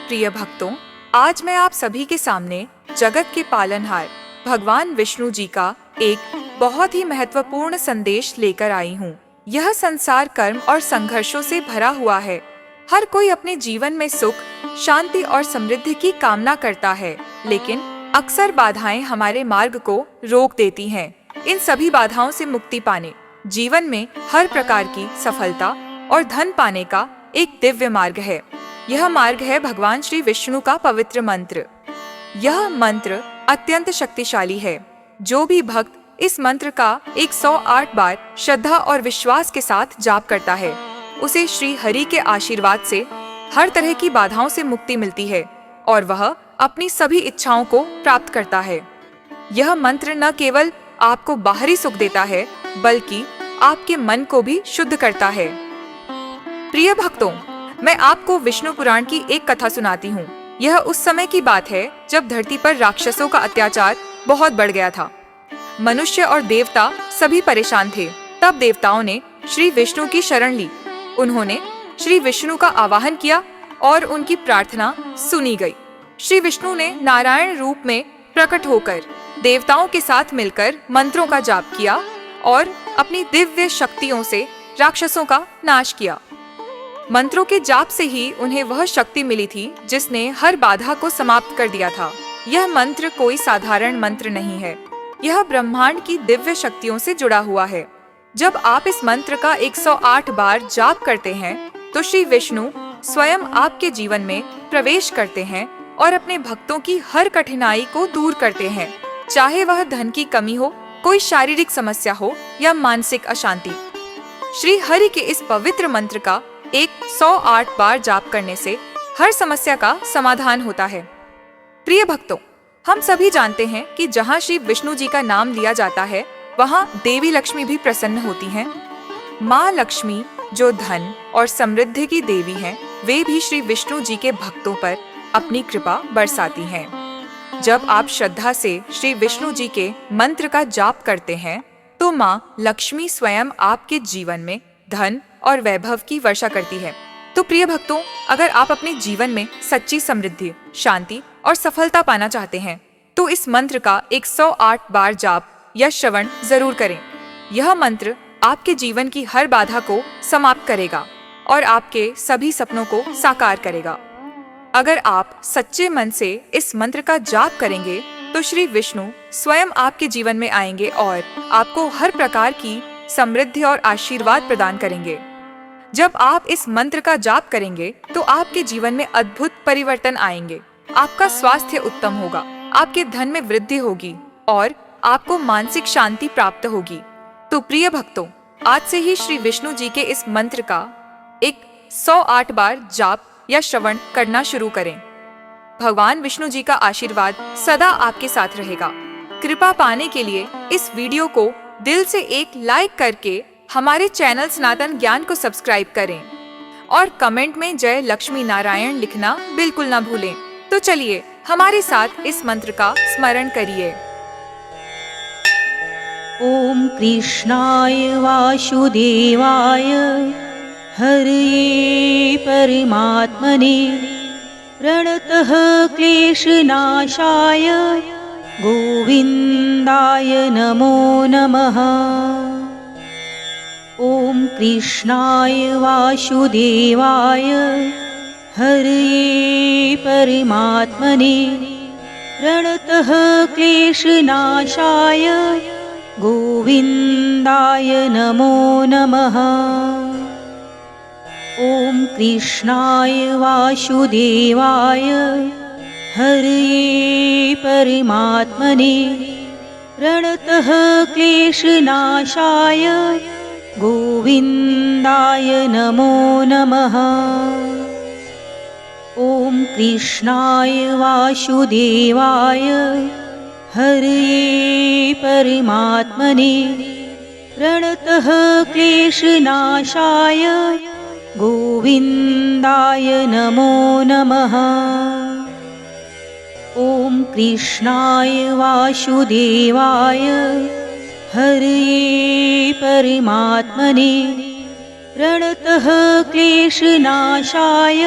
प्रिय भक्तों, आज मैं आप सभी के सामने जगत के पालनहार भगवान विष्णु जी का एक बहुत ही महत्वपूर्ण संदेश लेकर आई हूँ। यह संसार कर्म और संघर्षों से भरा हुआ है। हर कोई अपने जीवन में सुख, शांति और समृद्धि की कामना करता है, लेकिन अक्सर बाधाएं हमारे मार्ग को रोक देती हैं। इन सभी बाधाओं से मुक्ति पाने जीवन में हर प्रकार की सफलता और धन पाने का एक दिव्य मार्ग है। यह मार्ग है भगवान श्री विष्णु का पवित्र मंत्र। यह मंत्र अत्यंत शक्तिशाली है। जो भी भक्त इस मंत्र का 108 बार श्रद्धा और विश्वास के साथ जाप करता है, उसे श्री हरि के आशीर्वाद से हर तरह की बाधाओं से मुक्ति मिलती है और वह अपनी सभी इच्छाओं को प्राप्त करता है। यह मंत्र न केवल आपको बाहरी सुख देता है, बल्कि आपके मन को भी शुद्ध करता है। प्रिय भक्तों, मैं आपको विष्णु पुराण की एक कथा सुनाती हूँ। यह उस समय की बात है जब धरती पर राक्षसों का अत्याचार बहुत बढ़ गया था। मनुष्य और देवता सभी परेशान थे। तब देवताओं ने श्री विष्णु की शरण ली। उन्होंने श्री विष्णु का आवाहन किया और उनकी प्रार्थना सुनी गई। श्री विष्णु ने नारायण रूप में प्रकट होकर देवताओं के साथ मिलकर मंत्रों का जाप किया और अपनी दिव्य शक्तियों से राक्षसों का नाश किया। मंत्रों के जाप से ही उन्हें वह शक्ति मिली थी जिसने हर बाधा को समाप्त कर दिया था। यह मंत्र कोई साधारण मंत्र नहीं है। यह ब्रह्मांड की दिव्य शक्तियों से जुड़ा हुआ है। जब आप इस मंत्र का 108 बार जाप करते हैं, तो श्री विष्णु स्वयं आपके जीवन में प्रवेश करते हैं और अपने भक्तों की हर कठिनाई को दूर करते हैं, चाहे वह धन की कमी हो, कोई शारीरिक समस्या हो या मानसिक अशांति। श्री हरि के इस पवित्र मंत्र का 108 बार जाप करने से हर समस्या का समाधान होता है। प्रिय भक्तों, हम सभी जानते हैं कि जहाँ श्री विष्णु जी का नाम लिया जाता है, वहाँ देवी लक्ष्मी भी प्रसन्न होती हैं। माँ लक्ष्मी, जो धन और समृद्धि की देवी हैं, वे भी श्री विष्णु जी के भक्तों पर अपनी कृपा बरसाती हैं। जब आप श्रद्धा से श्री विष्णु जी के मंत्र का जाप करते हैं, तो माँ लक्ष्मी स्वयं आपके जीवन में धन और वैभव की वर्षा करती है। तो प्रिय भक्तों, अगर आप अपने जीवन में सच्ची समृद्धि, शांति और सफलता पाना चाहते हैं, तो इस मंत्र का 108 बार जाप या श्रवण जरूर करें। यह मंत्र आपके जीवन की हर बाधा को समाप्त करेगा और आपके सभी सपनों को साकार करेगा। अगर आप सच्चे मन से इस मंत्र का जाप करेंगे, तो श्री विष्णु स्वयं आपके जीवन में आएंगे और आपको हर प्रकार की समृद्धि और आशीर्वाद प्रदान करेंगे। जब आप इस मंत्र का जाप करेंगे, तो आपके जीवन में अद्भुत परिवर्तन आएंगे। आपका स्वास्थ्य उत्तम होगा, आपके धन में वृद्धि होगी और आपको मानसिक शांति प्राप्त होगी। तो प्रिय भक्तों, आज से ही श्री विष्णु जी के इस मंत्र का 108 बार जाप या श्रवण करना शुरू करें। भगवान विष्णु जी का आशीर्वाद सदा आपके साथ रहेगा। कृपा पाने के लिए इस वीडियो को दिल से एक लाइक करके हमारे चैनल सनातन ज्ञान को सब्सक्राइब करें और कमेंट में जय लक्ष्मी नारायण लिखना बिल्कुल ना भूलें। तो चलिए हमारे साथ इस मंत्र का स्मरण करिए। ओम कृष्णाय वासुदेवाय हरये परमात्मने प्रणतः क्लेशनाशाय गोविन्दाय नमो नमः। ओम कृष्णाय वासुदेवाय हरये परमात्मने प्रणतः क्लेशनाशाय गोविन्दाय नमो नमः। ओम कृष्णाय वासुदेवाय हरये परमात्मने प्रणतः क्लेशनाशाय गोविन्दाय नमो नमः। ओम कृष्णाय वासुदेवाय हरये परमात्मने प्रणतः क्लेशनाशाय गोविन्दाय नमो नमः। ओम कृष्णाय वासुदेवाय हरये परमात्मने प्रणतः क्लेशनाशाय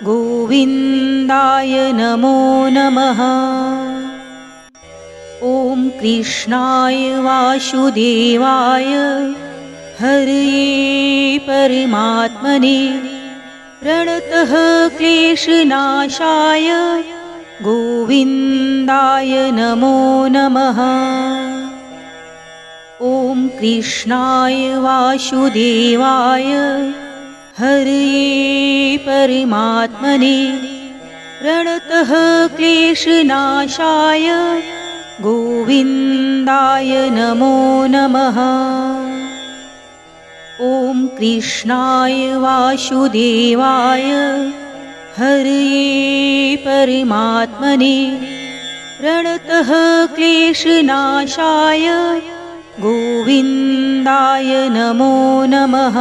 गोविन्दाय नमो नमः। ॐ कृष्णाय वासुदेवाय हरये परमात्मने प्रणतः क्लेशनाशाय गोविन्दाय नमो नमः। ॐ कृष्णाय वासुदेवाय हरये परमात्मने प्रणतः क्लेशनाशाय गोविन्दाय नमो नमः। ॐ कृष्णाय वासुदेवाय हरये परमात्मने प्रणतः क्लेशनाशाय गोविन्दाय नमो नमः।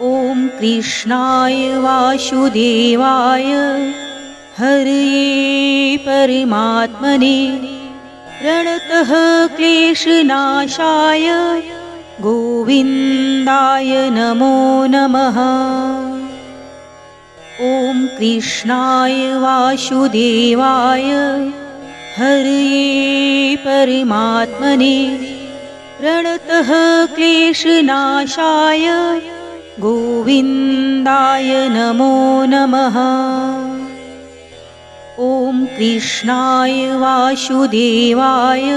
ॐ कृष्णाय वासुदेवाय हरये परमात्मने प्रणतः क्लेशनाशाय गोविन्दाय नमो नमः। ॐ कृष्णाय वासुदेवाय हरये परमात्मने प्रणतः क्लेशनाशाय गोविन्दाय नमो नमः। ॐ कृष्णाय वासुदेवाय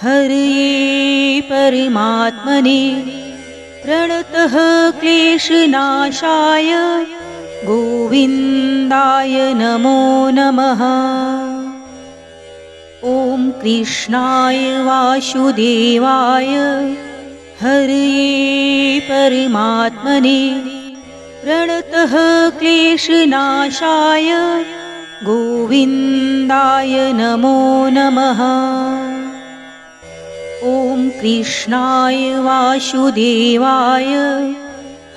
हरये परमात्मने प्रणतः क्लेशनाशाय गोविन्दाय नमो नमः। ॐ कृष्णाय वासुदेवाय हरये परमात्मने प्रणतः क्लेशनाशाय गोविन्दाय नमो नमः। ॐ कृष्णाय वासुदेवाय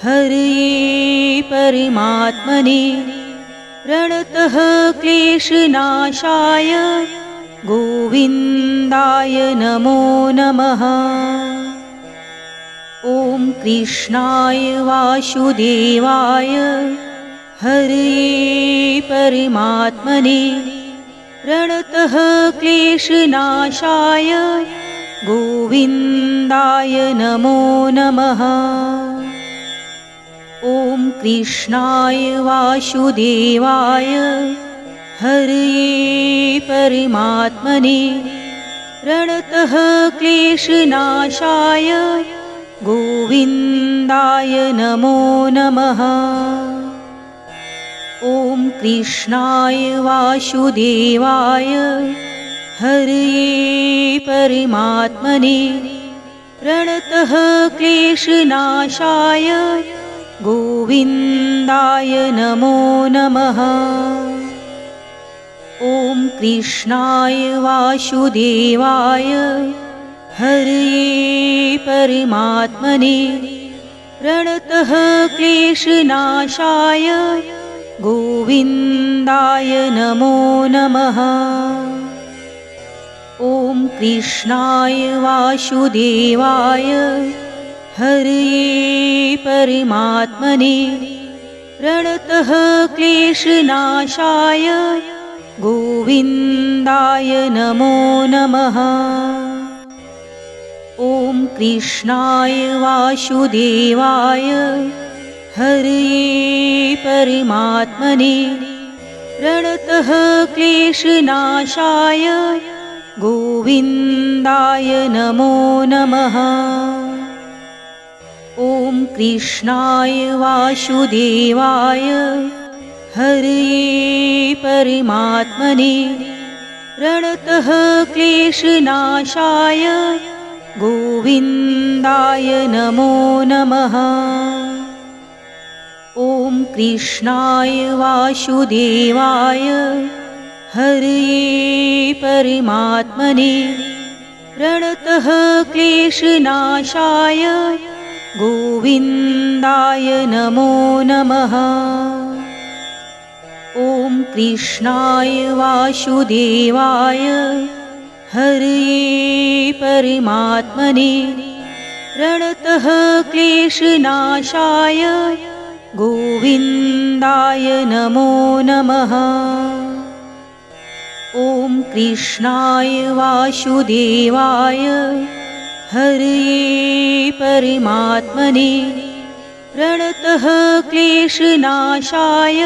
हरये परमात्मने प्रणतः क्लेशनाशाय गोविन्दाय नमो नमः। ॐ कृष्णाय वासुदेवाय हरये परमात्मने प्रणतः क्लेशनाशाय गोविन्दाय नमो नमः। ॐ कृष्णाय वासुदेवाय हरये परमात्मने प्रणतः क्लेशनाशाय गोविन्दाय नमो नमः। ॐ कृष्णाय वासुदेवाय हरये परमात्मने प्रणतः क्लेशनाशाय गोविन्दाय नमो नमः। ॐ कृष्णाय वासुदेवाय हरये परमात्मने प्रणतः क्लेशनाशाय गोविन्दाय नमो नमः। ॐ कृष्णाय वासुदेवाय हरये परमात्मने प्रणतः क्लेशनाशाय गोविन्दाय नमो नमः। ॐ कृष्णाय वासुदेवाय हरये परमात्मने प्रणतः क्लेशनाशाय गोविन्दाय नमो नमः। ॐ कृष्णाय वासुदेवाय हरये परमात्मने प्रणतः क्लेशनाशाय गोविन्दाय नमो नमः। ॐ कृष्णाय वासुदेवाय हरये परमात्मने प्रणतः क्लेशनाशाय गोविन्दाय नमो नमः। ॐ कृष्णाय वासुदेवाय हरये परमात्मने प्रणतः क्लेशनाशाय गोविन्दाय नमो नमः। ॐ कृष्णाय वासुदेवाय हरये परमात्मने प्रणतः क्लेशनाशाय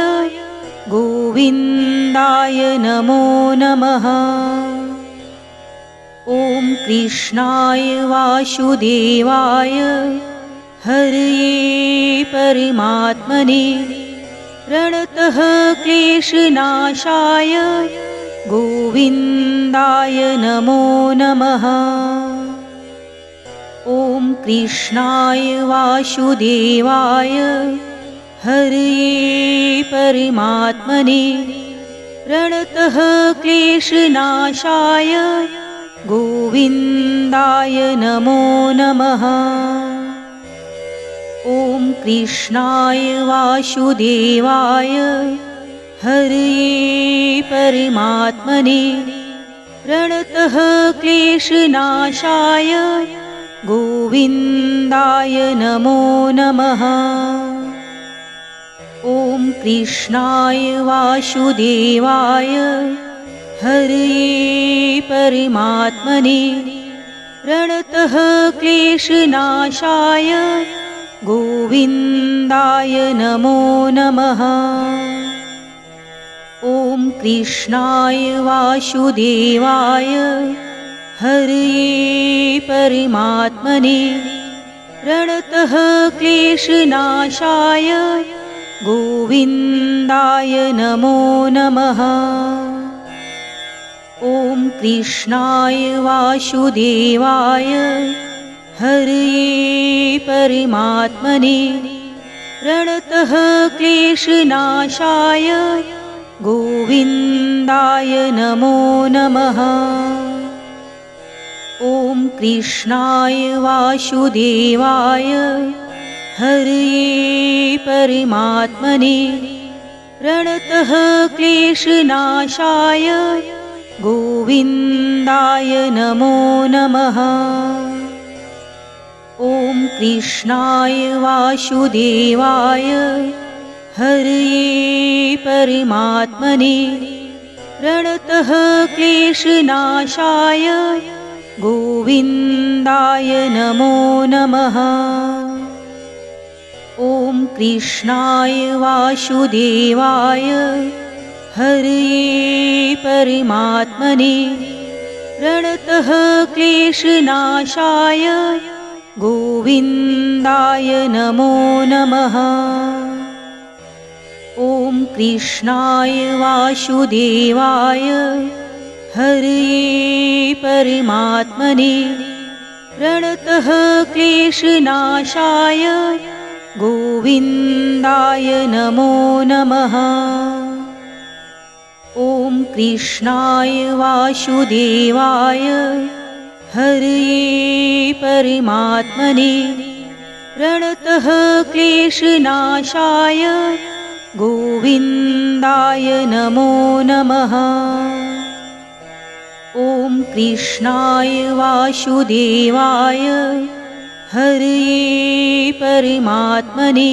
गोविन्दाय नमो नमः। ॐ कृष्णाय वासुदेवाय हरये परमात्मने प्रणतः क्लेशनाशाय गोविन्दाय नमो नमः। ॐ कृष्णाय वासुदेवाय हरये परमात्मने प्रणतः क्लेशनाशाय गोविन्दाय नमो नमः। ॐ कृष्णाय वासुदेवाय हरये परमात्मने प्रणतः क्लेशनाशाय गोविन्दाय नमो नमः। ॐ कृष्णाय वासुदेवाय हरये परमात्मने प्रणतः क्लेशनाशाय गोविन्दाय नमो नमः। ॐ कृष्णाय वासुदेवाय हरये परमात्मने प्रणतः क्लेशनाशाय गोविन्दाय नमो नमः। ॐ कृष्णाय वासुदेवाय हरये परमात्मने प्रणतः क्लेशनाशाय गोविन्दाय नमो नमः। ॐ कृष्णाय वासुदेवाय हरये परमात्मने प्रणतः क्लेशनाशाय गोविन्दाय नमो नमः। ॐ कृष्णाय वासुदेवाय हरये परमात्मने प्रणतः क्लेशनाशाय गोविन्दाय नमो नमः। ॐ कृष्णाय वासुदेवाय हरये परमात्मने प्रणतः क्लेशनाशाय गोविन्दाय नमो नमः। ॐ कृष्णाय वासुदेवाय हरये परमात्मने प्रणतः क्लेशनाशाय गोविन्दाय नमो नमः। ॐ कृष्णाय वासुदेवाय हरये परमात्मने प्रणतः क्लेशनाशाय गोविन्दाय नमो नमः। ॐ कृष्णाय वासुदेवाय हरये परमात्मने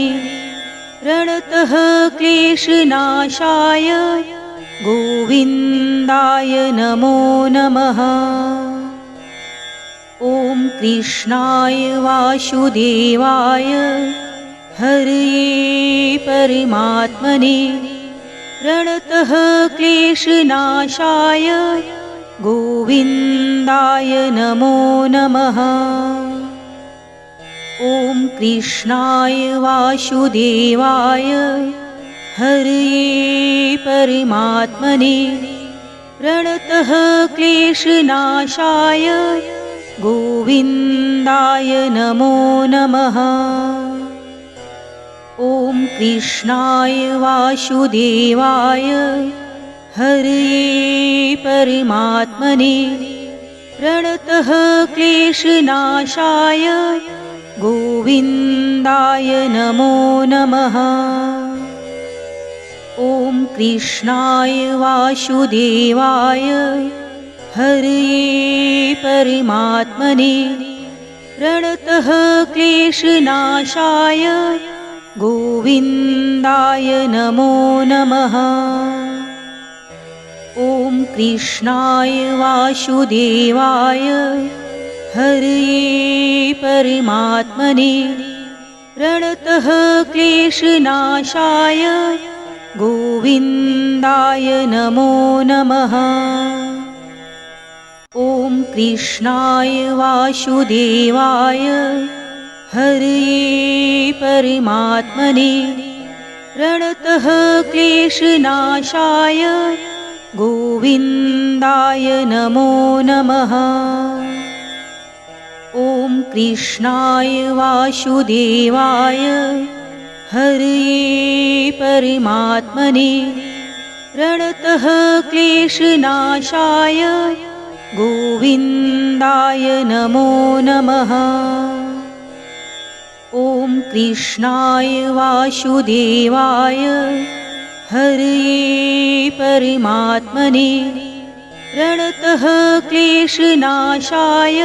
प्रणतः क्लेशनाशाय गोविन्दाय नमो नमः। ॐ कृष्णाय वासुदेवाय हरये परमात्मने प्रणतः क्लेशनाशाय गोविन्दाय नमो नमः। ॐ कृष्णाय वासुदेवाय हरये परमात्मने प्रणतः क्लेशनाशाय गोविन्दाय नमो नमः। ॐ कृष्णाय वासुदेवाय हरये परमात्मने प्रणतः क्लेशनाशाय गोविन्दाय नमो नमः। ॐ कृष्णाय वासुदेवाय हरये परमात्मने प्रणतः क्लेशनाशाय गोविन्दाय नमो नमः। ॐ कृष्णाय वासुदेवाय हरये परमात्मने प्रणतः क्लेशनाशाय गोविन्दाय नमो नमः। ॐ कृष्णाय वासुदेवाय हरये परमात्मने प्रणतः क्लेशनाशाय गोविन्दाय नमो नमः। ॐ कृष्णाय वासुदेवाय हरये परमात्मने प्रणतः क्लेशनाशाय गोविन्दाय नमो नमः। ॐ कृष्णाय वासुदेवाय हरये परमात्मने प्रणतः क्लेशनाशाय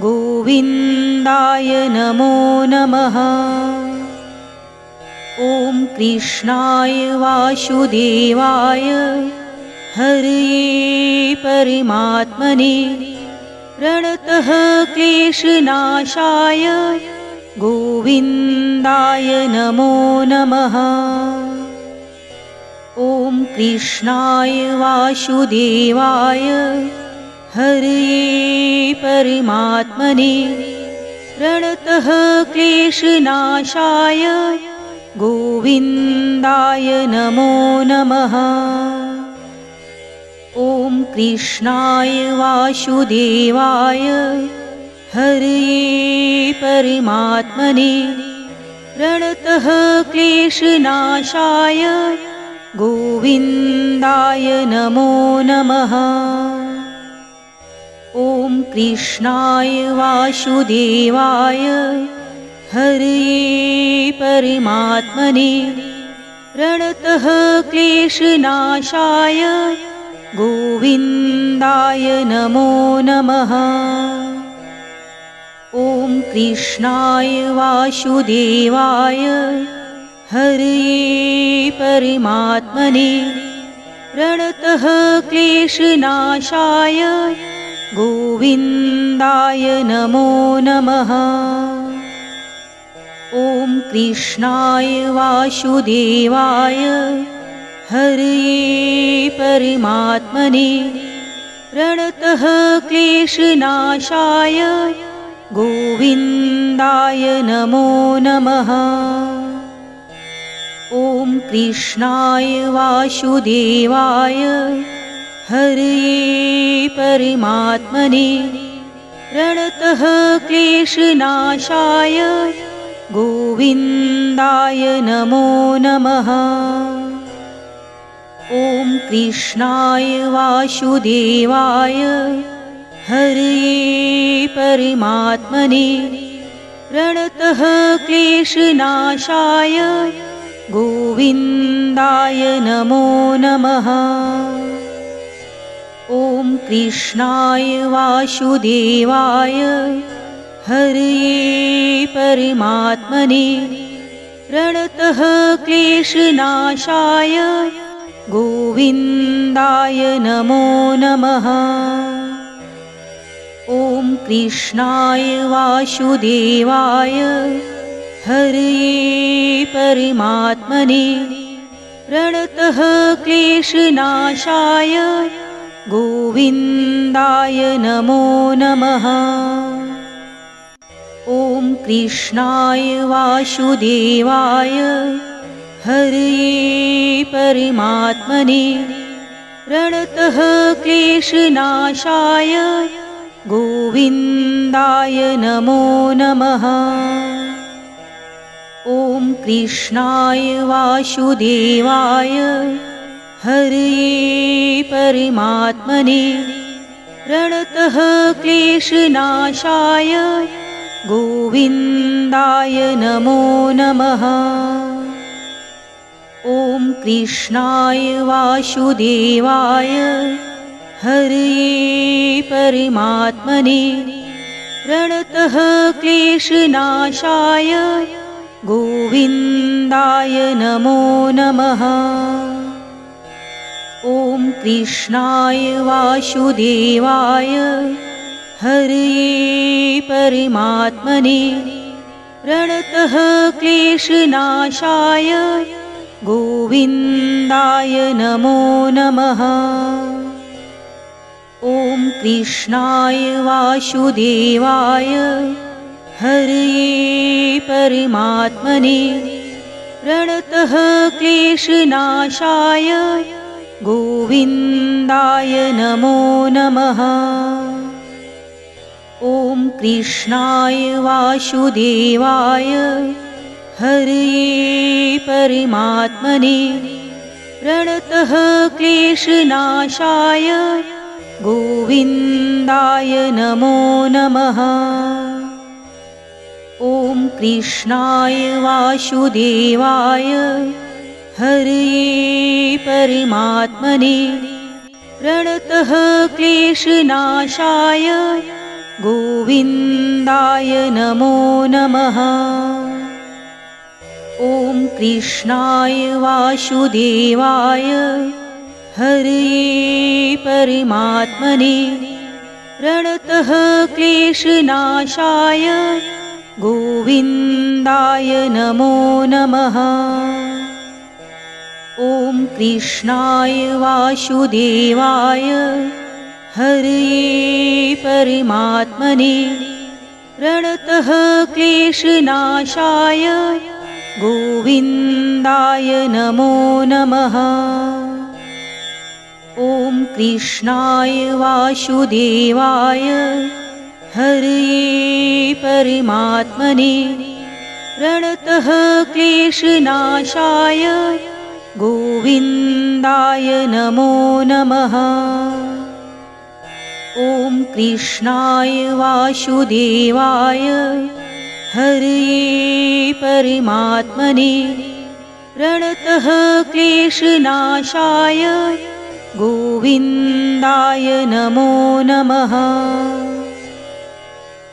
गोविन्दाय नमो नमः। ॐ कृष्णाय वासुदेवाय हरये परमात्मने प्रणतः क्लेशनाशाय गोविन्दाय नमो नमः। ॐ कृष्णाय वासुदेवाय हरये परमात्मने प्रणतः क्लेशनाशाय गोविन्दाय नमो नमः। ॐ कृष्णाय वासुदेवाय हरये परमात्मने प्रणतः क्लेशनाशाय गोविन्दाय नमो नमः। ॐ कृष्णाय वासुदेवाय हरये परमात्मने प्रणतः क्लेशनाशाय गोविन्दाय नमो नमः। ॐ कृष्णाय वासुदेवाय हरये परमात्मने प्रणतः क्लेशनाशाय गोविन्दाय नमो नमः। ॐ कृष्णाय वासुदेवाय हरये परमात्मने प्रणतः क्लेशनाशाय गोविन्दाय नमो नमः। ॐ कृष्णाय वासुदेवाय हरये परमात्मने प्रणतः क्लेशनाशाय गोविन्दाय नमो नमः। ॐ कृष्णाय वासुदेवाय हरये परमात्मने प्रणतः क्लेशनाशाय गोविन्दाय नमो नमः। ॐ कृष्णाय वासुदेवाय हरये परमात्मने प्रणतः क्लेशनाशाय गोविन्दाय नमो नमः। ॐ कृष्णाय वासुदेवाय हरये परमात्मने प्रणतः क्लेशनाशाय गोविन्दाय नमो नमः। ॐ कृष्णाय वासुदेवाय हरये परमात्मने प्रणतः क्लेशनाशाय गोविन्दाय नमो नमः। ॐ कृष्णाय वासुदेवाय हरये परमात्मने प्रणतः क्लेशनाशाय गोविन्दाय नमो नमः। ॐ कृष्णाय वासुदेवाय हरये परमात्मने प्रणतः क्लेशनाशाय गोविन्दाय गोविन्दाय नमो नमः। ॐ कृष्णाय वासुदेवाय हरये परमात्मने प्रणतः क्लेशनाशाय गोविन्दाय नमो नमः। ॐ कृष्णाय वासुदेवाय हरये परमात्मने प्रणतः क्लेशनाशाय गोविन्दाय नमो नमः। ॐ कृष्णाय वासुदेवाय हरये परमात्मने प्रणतः क्लेशनाशाय गोविन्दाय नमो नमः। ॐ कृष्णाय वासुदेवाय हरये परमात्मने प्रणतः क्लेशनाशाय गोविन्दाय नमो नमः। ॐ कृष्णाय वासुदेवाय हरये परमात्मने प्रणतः क्लेशनाशाय गोविन्दाय नमो नमः। ॐ कृष्णाय वासुदेवाय हरये परमात्मने प्रणतः क्लेशनाशाय गोविन्दाय नमो नमः। ॐ कृष्णाय वासुदेवाय हरये परमात्मने प्रणतः क्लेशनाशाय गोविन्दाय नमो नमः। ॐ कृष्णाय वासुदेवाय हरये परमात्मने प्रणतः क्लेशनाशाय गोविन्दाय नमो नमः।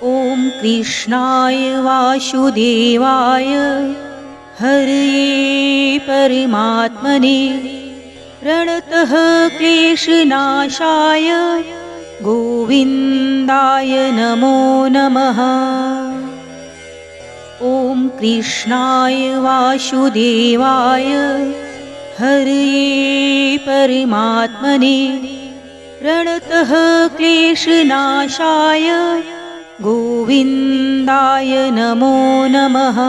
ॐ कृष्णाय वासुदेवाय हरये परमात्मने प्रणतः क्लेशनाशाय गोविन्दाय नमो नमः। ॐ कृष्णाय वासुदेवाय हरये परमात्मने प्रणतः क्लेशनाशाय गोविन्दाय नमो नमः।